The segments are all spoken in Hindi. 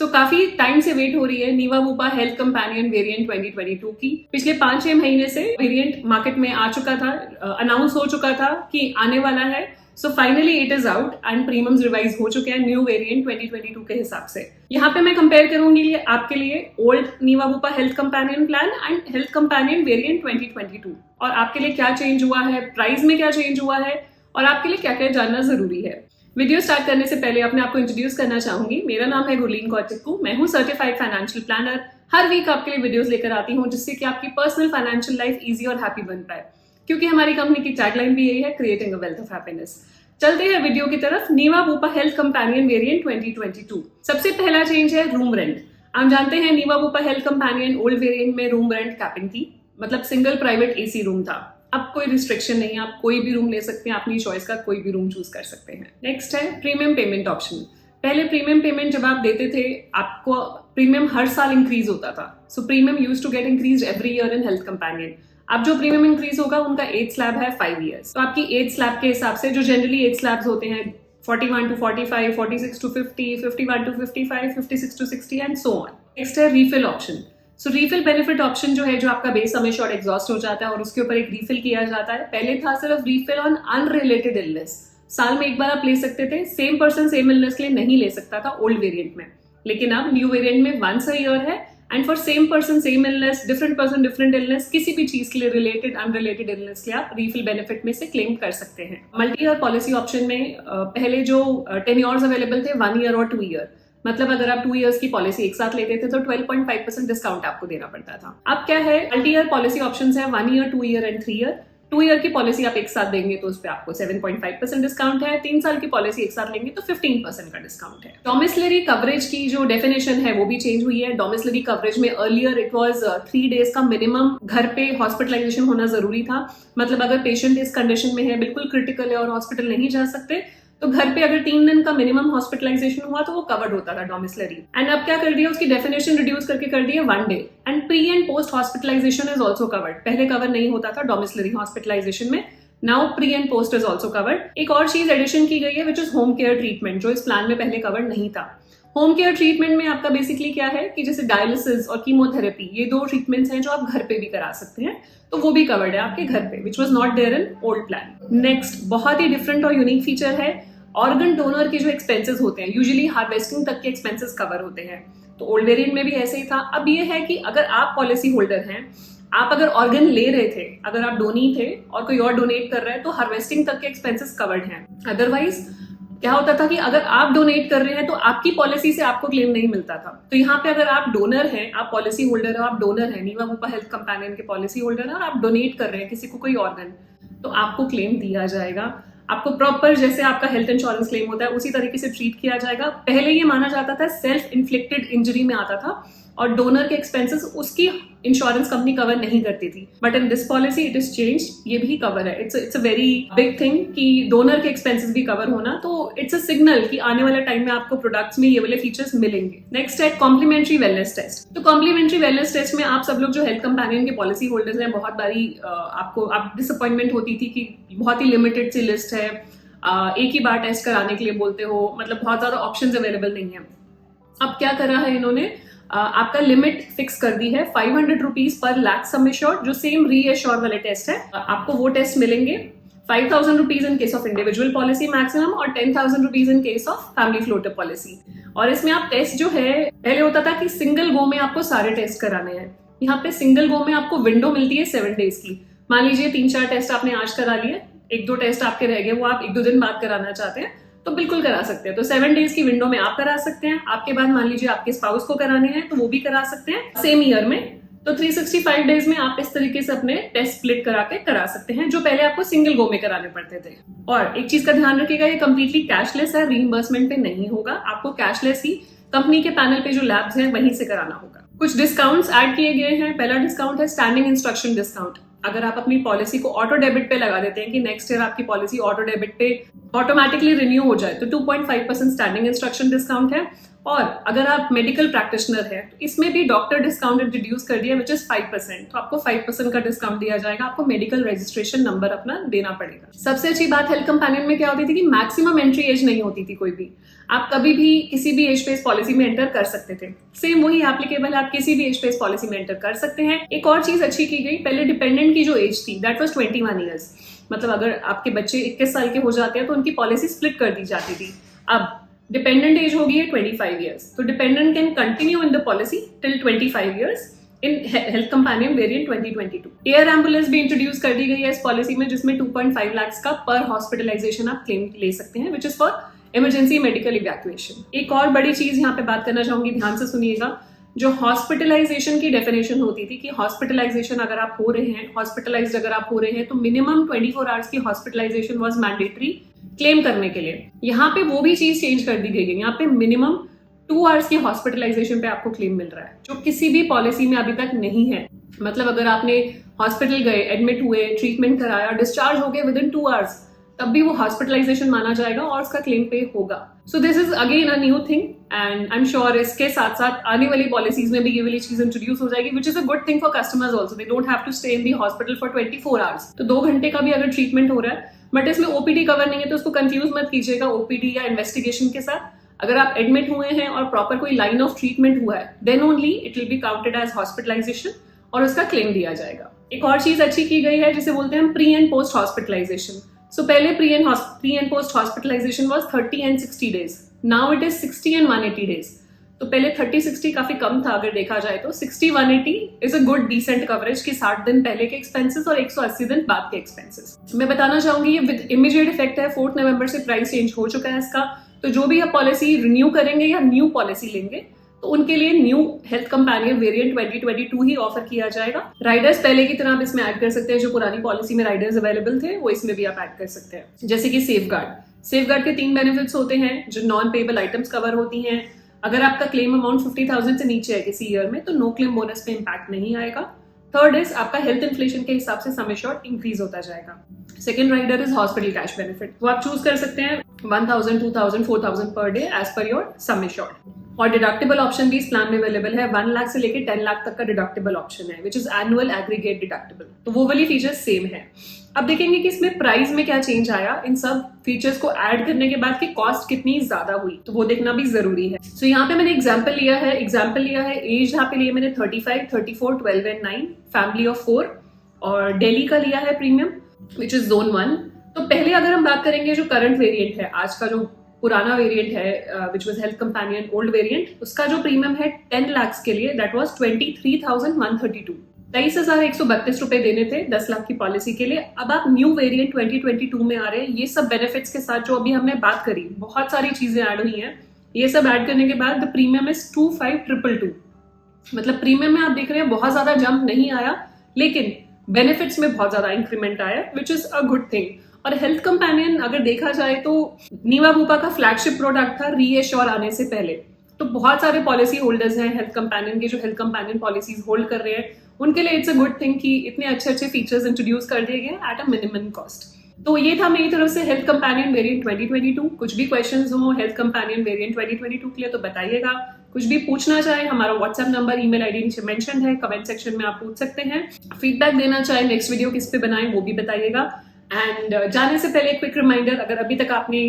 काफी टाइम से वेट हो रही है नीवा वूपा हेल्थ कंपेनियन वेरिएंट 2022 की। पिछले 5-6 महीने से वेरिएंट मार्केट में आ चुका था, अनाउंस हो चुका था कि आने वाला है। Finally it is out and premiums revise हो चुके हैं न्यू वेरिएंट 2022 के हिसाब से। यहाँ पे मैं कंपेयर करूंगी आपके लिए old Niva Bupa health companion plan and health companion variant 2022 और आपके लिए क्या चेंज हुआ है, प्राइस में क्या चेंज हुआ है और आपके लिए क्या क्या जानना जरूरी है। वीडियो स्टार्ट करने से पहले अपने आपको इंट्रोड्यूस करना चाहूंगी। मेरा नाम है गुरलीन कौर टिक्कू, मैं हूँ सर्टिफाइड फाइनेंशियल प्लानर। हर वीक आपके लिए वीडियोस लेकर आती हूँ जिससे कि आपकी पर्सनल फाइनेंशियल लाइफ इजी और हैप्पी बन पाए, क्योंकि हमारी कंपनी की टैगलाइन भी यही है, creating a wealth of happiness. चलते हैं वीडियो की तरफ। नीवा वूपा हेल्थ कंपेनियन वेरिएंट 2022। सबसे पहला चेंज है रूम रेंट। आप जानते हैं नीवा Bupa health companion old variant में रूम रेंट कैपिंग थी, मतलब सिंगल प्राइवेट एसी रूम था। अब कोई रिस्ट्रिक्शन नहीं है, आप कोई भी रूम ले सकते हैं, अपनी चॉइस का कोई भी रूम चूज कर सकते हैं। नेक्स्ट है प्रीमियम पेमेंट ऑप्शन। पहले प्रीमियम पेमेंट जब आप देते थे आपको प्रीमियम हर साल इंक्रीज होता था। Premium used to get increase every year in health companion. अब जो प्रीमियम इंक्रीज होगा उनका एज स्लैब है 5 ईयर्स। तो आपकी एज स्लैब के हिसाब से जो जनरली एज स्लैब्स होते हैं 41 to 45, 46 to 50, 51 to 55, 56 to 60 and so on. Next है refill option. Refill benefit option जो है, जो आपका बेस समय शॉर्ट एग्जॉस्ट हो जाता है और उसके ऊपर एक रीफिल किया जाता है। पहले था सिर्फ रीफिल ऑन अनरिलेटेड इलनेस, साल में एक बार आप ले सकते थे। सेम पर्सन सेम इलनेस के लिए नहीं ले सकता था ओल्ड वेरिएंट में, लेकिन अब न्यू वेरिएंट में वंस अ ईयर है and for same person same illness, different person different illness, किसी भी चीज के लिए रिलेटेड अनरिलेटेड इलनेस के लिए आप रीफिल बेनिफिट में से क्लेम कर सकते हैं। मल्टी ईयर पॉलिसी ऑप्शन में पहले जो टेन्योर्स अवेलेबल थे 1 ईयर और 2 ईयर, मतलब अगर आप 2 इयर्स की पॉलिसी एक साथ लेते थे तो 12.5% डिस्काउंट आपको देना पड़ता था। अब क्या है, मल्टी ईयर पॉलिसी ऑप्शंस है 1 year, 2 year and 3 year. 2 year की पॉलिसी आप एक साथ देंगे तो उस पर आपको 7.5% डिस्काउंट है। 3 साल की पॉलिसी एक साथ लेंगे तो 15% का डिस्काउंट है। डोमिसिलरी कवरेज की जो डेफिनेशन है वो भी चेंज हुई है। डोमिसिलरी कवरेज में अर्लियर इट वाज 3 डेज का मिनिमम घर पे हॉस्पिटलाइजेशन होना जरूरी था। मतलब अगर पेशेंट इस कंडीशन में है, बिल्कुल क्रिटिकल है और हॉस्पिटल नहीं जा सकते, तो घर पे अगर 3 दिन का मिनिमम हॉस्पिटलाइजेशन हुआ तो वो कवर्ड होता था डोमिसिलरी। एंड अब क्या कर दिया, उसकी डेफिनेशन रिड्यूस करके कर दिया 1 day and pre and post hospitalisation is also covered. पहले कवर नहीं होता था डोमिसिलरी हॉस्पिटलाइजेशन में, now pre and post is also covered. एक और चीज एडिशन की गई है which is home care treatment, जो इस प्लान में पहले कवर्ड नहीं था। होम केयर ट्रीटमेंट में आपका बेसिकली क्या है कि जैसे डायलिसिस और कीमोथेरेपी, ये 2 ट्रीटमेंट्स हैं जो आप घर पे भी करा सकते हैं, तो वो भी कवर्ड है आपके घर पे, which was not there in old plan. Next बहुत ही डिफरेंट और यूनिक फीचर है, ऑर्गन डोनर के जो एक्सपेंसेस होते हैं, यूजुअली हार्वेस्टिंग तक के एक्सपेंसेस कवर होते हैं। तो ओल्ड वेरिएंट में भी ऐसे ही था। अब ये है कि अगर आप पॉलिसी होल्डर हैं, आप अगर ऑर्गन ले रहे थे, अगर आप डोनी थे और कोई और डोनेट कर रहा है, तो हार्वेस्टिंग तक के एक्सपेंसेस कवर्ड हैं। अदरवाइज क्या होता था कि अगर आप डोनेट कर रहे हैं तो आपकी पॉलिसी से आपको क्लेम नहीं मिलता था। तो यहाँ पे अगर आप डोनर हैं, आप पॉलिसी होल्डर हो, आप डोनर हैं, नीवा वूपा हेल्थ कंपेनियन के पॉलिसी होल्डर हैं और आप डोनेट कर रहे हैं किसी को कोई ऑर्गन, तो आपको क्लेम दिया जाएगा। आपको प्रॉपर जैसे आपका हेल्थ इंश्योरेंस क्लेम होता है उसी तरीके से ट्रीट किया जाएगा। पहले ये माना जाता था सेल्फ इन्फ्लिक्टेड इंजरी में आता था और डोनर के एक्सपेंसेस उसकी इंश्योरेंस कंपनी कवर नहीं करती थी, but in this policy it is changed, ये भी कवर है। It's a very big thing कि डोनर के एक्सपेंसेस भी कवर होना, तो इट्स अ सिग्नल कि आने वाले टाइम में आपको प्रोडक्ट्स में ये वाले फीचर्स मिलेंगे। नेक्स्ट है कॉम्प्लीमेंट्री वेलनेस टेस्ट। तो कॉम्प्लीमेंट्री वेलनेस टेस्ट में आप सब लोग जो हेल्थ कंपेनियन के पॉलिसी होल्डर्स हैं, बहुत बारी आपको डिसअपॉइंटमेंट होती थी कि बहुत ही लिमिटेड सी लिस्ट है, एक ही बार टेस्ट कराने के लिए बोलते हो, मतलब बहुत ज्यादा ऑप्शंस अवेलेबल नहीं है। अब क्या करा है इन्होंने, आपका लिमिट फिक्स कर दी है 500 rupees per lakh sum assured, जो सेम रीएश्योर वाले टेस्ट है, आपको वो टेस्ट मिलेंगे। 5,000 rupees in case of individual policy maximum और 10,000 rupees in case of family floater policy. और इसमें आप टेस्ट जो है, पहले होता था कि सिंगल गो में आपको सारे टेस्ट कराने हैं, यहाँ पे सिंगल गो में आपको विंडो मिलती है 7 डेज की। मान लीजिए 3-4 टेस्ट आपने आज करा लिए, 1-2 टेस्ट आपके रह गए, वो आप 1-2 दिन बाद कराना चाहते हैं तो बिल्कुल करा सकते हैं। तो 7 डेज की विंडो में आप करा सकते हैं। आपके बाद मान लीजिए आपके स्पाउस को कराने हैं तो वो भी करा सकते हैं सेम ईयर में। तो 365 डेज में आप इस तरीके से अपने टेस्ट स्प्लिट करा के करा सकते हैं, जो पहले आपको सिंगल गो में कराने पड़ते थे। और एक चीज का ध्यान रखिएगा, ये कंप्लीटली कैशलेस है, रीइंबर्समेंट पे नहीं होगा, आपको कैशलेस ही कंपनी के पैनल पे जो लैब्स हैं वहीं से कराना होगा। कुछ डिस्काउंट्स ऐड किए गए हैं। पहला डिस्काउंट है स्टैंडिंग इंस्ट्रक्शन डिस्काउंट। अगर आप अपनी पॉलिसी को ऑटो डेबिट पे लगा देते हैं कि नेक्स्ट ईयर आपकी पॉलिसी ऑटो डेबिट पे ऑटोमेटिकली रिन्यू हो जाए, तो 2.5% स्टैंडिंग इंस्ट्रक्शन डिस्काउंट है। और अगर आप मेडिकल प्रैक्टिशनर है तो इसमें भी डॉक्टर डिस्काउंट इंट्रोड्यूस कर दिया, विच इज 5%। तो आपको 5% का डिस्काउंट दिया जाएगा, आपको मेडिकल रजिस्ट्रेशन नंबर अपना देना पड़ेगा। सबसे अच्छी बात हेल्थ कंपेनियन में क्या होती थी कि मैक्सिमम एंट्री एज नहीं होती थी कोई भी, आप कभी भी किसी भी एज पे इस पॉलिसी में एंटर कर सकते थे। सेम वही एप्लीकेबल है, आप किसी भी एज पे इस पॉलिसी में एंटर कर सकते हैं। एक और चीज अच्छी की गई, पहले डिपेंडेंट की जो एज थी दैट वाज 21 ईयर्स, मतलब अगर आपके बच्चे 21 साल के हो जाते हैं तो उनकी पॉलिसी स्प्लिट कर दी जाती थी। अब डिपेंडेंट एज हो गई है 25 ईयर्स, तो dependent can continue in the policy till 25 years in health companion variant 2022। Air ambulance भी इंट्रोड्यूस कर दी गई है इस पॉलिसी में, जिसमें 2.5 लाख का पर हॉस्पिटलाइजेशन आप क्लेम ले सकते हैं, which is for emergency medical evacuation. एक और बड़ी चीज यहाँ पे बात करना चाहूंगी, ध्यान से सुनिएगा। जो हॉस्पिटलाइजेशन की डेफिनेशन होती थी कि हॉस्पिटलाइजेशन अगर आप हो रहे हैं, हॉस्पिटलाइज्ड अगर आप हो रहे हैं, तो मिनिमम 24 आवर्स की हॉस्पिटलाइजेशन वाज मैंडेटरी क्लेम करने के लिए। यहाँ पे वो भी चीज चेंज कर दी गई है, यहाँ पे मिनिमम 2 आवर्स की हॉस्पिटलाइजेशन पे आपको क्लेम मिल रहा है, जो किसी भी पॉलिसी में अभी तक नहीं है। मतलब अगर आपने हॉस्पिटल गए, एडमिट हुए, ट्रीटमेंट कराया, डिस्चार्ज हो गए विद इन 2 आवर्स, तब भी वो हॉस्पिटलाइजेशन माना जाएगा और उसका क्लेम पे होगा। So this is again a new thing and I am sure इसके साथ साथ आने वाली पॉलिसीज में भी ये वाली चीज इंट्रोड्यूस हो जाएगी, which is a good thing for customers also. They don't have to stay in the hospital for 24 hours. तो 2 घंटे का भी अगर ट्रीटमेंट हो रहा है, बट इसमें ओपीडी कवर नहीं है, तो उसको कंफ्यूज मत कीजिएगा ओपीडी या इन्वेस्टिगेशन के साथ। अगर आप एडमिट हुए हैं और प्रॉपर कोई लाइन ऑफ ट्रीटमेंट हुआ है, then only it will be counted as hospitalisation और उसका क्लेम दिया जाएगा। एक और चीज अच्छी की गई है जिसे बोलते हैं pre and post hospitalisation. So पहले pre and post hospitalisation was 30 and 60 days, now it is 60 and 180 days. तो पहले 30-60 काफी कम था अगर देखा जाए तो, 60-180 is a good decent coverage की 60 दिन पहले के एक्सपेंसेस और 180 दिन बाद के एक्सपेंसेस। मैं बताना चाहूंगी ये विद इमीडिएट इफेक्ट है, 4 नवंबर से प्राइस चेंज हो चुका है इसका। तो जो भी आप पॉलिसी रिन्यू करेंगे या न्यू पॉलिसी लेंगे तो उनके लिए न्यू हेल्थ कंपेनियन वेरिएंट 2022 ही ऑफर किया जाएगा। राइडर्स पहले की तरह आप इसमें ऐड कर सकते हैं, जो पुरानी पॉलिसी में राइडर्स अवेलेबल थे वो इसमें भी आप ऐड कर सकते हैं। जैसे कि सेफगार्ड के 3 बेनिफिट्स होते हैं, जो नॉन पेएबल आइटम्स कवर होती हैं। अगर आपका क्लेम अमाउंट 50,000 से नीचे है किसी ईयर में तो नो क्लेम बोनस पे इंपैक्ट नहीं आएगा। थर्ड इज आपका हेल्थ इन्फ्लेशन के हिसाब से सम एश्योर्ड इंक्रीज होता जाएगा। Second rider is hospital cash benefit, वो आप चूज कर सकते हैं 1,000, 2,000, 4,000 पर day as per your sum assured. और डिडक्टिबल ऑप्शन भी इस प्लान में अवेलेबल है, 1 लाख से लेकर 10 लाख तक का डिडक्टिबल ऑप्शन है, which is annual aggregate deductible. तो वो वाली फीचर्स सेम है। अब देखेंगे कि इसमें प्राइस में क्या चेंज आया इन सब फीचर्स को ऐड करने के बाद की कॉस्ट कितनी ज्यादा हुई, तो वो देखना भी जरूरी है। सो यहाँ पे मैंने एग्जाम्पल लिया है एज यहाँ पे लिया मैंने 35, 34, 12 एंड 9, फैमिली ऑफ 4, और दिल्ली का लिया है प्रीमियम विच इज जोन 1। तो पहले अगर हम बात करेंगे जो करंट वेरिएंट है, आज का जो पुराना वेरिएंट है which was health companion old variant, उसका जो प्रीमियम है 10 लाख के लिए दैट वाज 23,132, 23,132 रुपए देने थे 10 लाख की पॉलिसी के लिए। अब आप न्यू वेरिएंट 2022 में आ रहे हैं, ये सब बेनिफिट्स के साथ जो अभी हमने बात करी, बहुत सारी चीजें ऐड हुई हैं, ये सब ऐड करने के बाद द प्रीमियम इज 25,222। मतलब प्रीमियम में आप देख रहे हैं बहुत ज्यादा जंप नहीं आया, लेकिन बेनिफिट्स में बहुत ज्यादा इंक्रीमेंट आया, विच इज अ गुड थिंग। और हेल्थ कंपेनियन अगर देखा जाए तो नीवा बुपा का फ्लैगशिप प्रोडक्ट था रीएश्योर आने से पहले। तो बहुत सारे पॉलिसी होल्डर्स हैं हेल्थ कंपेनियन के जो हेल्थ कंपेनियन पॉलिसीज होल्ड कर रहे हैं, उनके लिए इट्स अ गुड थिंग कि इतने अच्छे अच्छे फीचर्स इंट्रोड्यूस कर दिए गए एट अ मिनिमम कॉस्ट। तो ये था मेरी तरफ से हेल्थ कंपेनियन वेरिएंट 2022। कुछ भी क्वेश्चंस हो हेल्थ कंपेनियन वेरिएंट 2022 के लिए तो बताइएगा। कुछ भी पूछना चाहे हमारा व्हाट्सएप नंबर, ईमेल आईडी नीचे मेंशन है, कमेंट सेक्शन में आप पूछ सकते हैं। फीडबैक देना चाहे नेक्स्ट वीडियो किस पे बनाएं वो भी बताइएगा। एंड जाने से पहले क्विक रिमाइंडर, अगर अभी तक आपने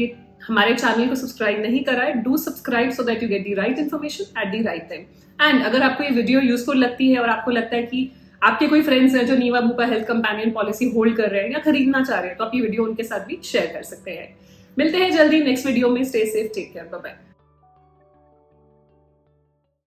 हमारे चैनल को सब्सक्राइब नहीं करा है, do subscribe so that you get the right information at the right time. And अगर आपको ये वीडियो यूजफुल लगती है और आपको लगता है कि आपके कोई फ्रेंड्स हैं जो Niva Bupa health companion policy hold कर रहे हैं या खरीदना चाह रहे हैं, तो आप ये वीडियो उनके साथ भी शेयर कर सकते हैं। मिलते हैं जल्दी नेक्स्ट वीडियो में। Stay safe, take care, bye bye.